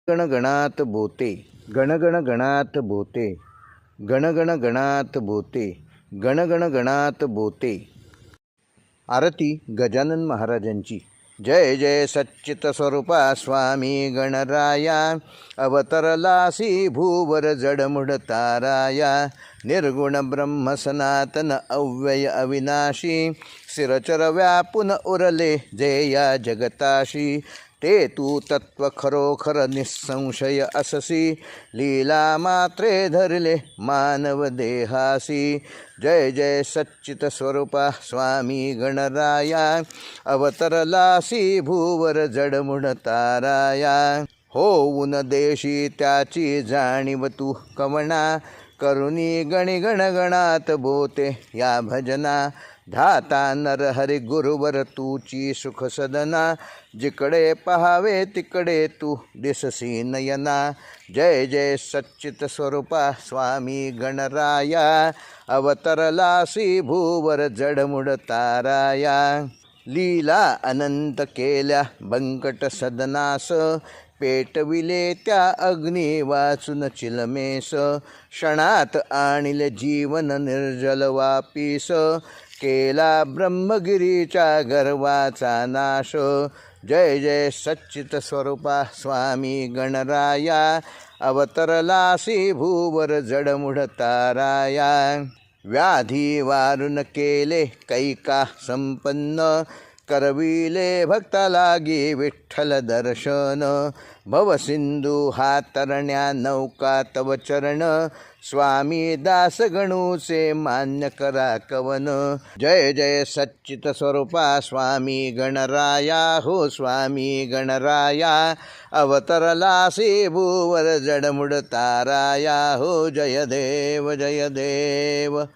गणगणात बोते गणगणगणात बोते गणगणगणात बोते गणगणगणात बोते. आरती गजानन महाराजांची. जय जय सच्चित स्वरूपा स्वामी गणराया, अवतरलासी भूवर जडमुड ताराया. निर्गुण ब्रह्म सनातन अव्यय अविनाशी, सिरचर व्यापुन उरले जेया जगताशी. ते तू तत्व खरोखर निसंशय अससी, लीला मात्रे धरले मानव देहासी. जय जय सच्चित स्वरूपा स्वामी गणराया, अवतरलासी भूवर जडमुड ताराया. होऊन देशी त्याची जाणीव तू कवना, करुणी गणी गणगणात बोते या भजना. धाता नर हरि गुरुवर तूची सुख सदना, जिकडे पहावे तिकडे तू दिससी नयना. जय जय सच्चित स्वरूपा स्वामी गणराया, अवतरलासी भूवर जडमुड ताराया. लीला अनंत केल्या बंकट सदनास, पेटविले त्या अग्नी वाचून चिलमेस. क्षणात आणिले जीवन निर्जल वापीस, केला ब्रह्मगिरीच्या गर्वाचा नाश. जय जय सच्चित स्वरूपा स्वामी गणराया, अवतरलासी भूवर जडमुड ताराया. व्याधी वारून केले कैका संपन्न, करविले भक्ता लागी विठ्ठल दर्शन. भवसिंधू हा तरण्या नौका तव चरण, स्वामी दास गणूचे मान्य करा कवन. जय जय सच्चित स्वरूपा स्वामी गणराया, हो स्वामी गणराया, अवतरलासी भूवर जडमुड ताराया. हो जय देव जय देव.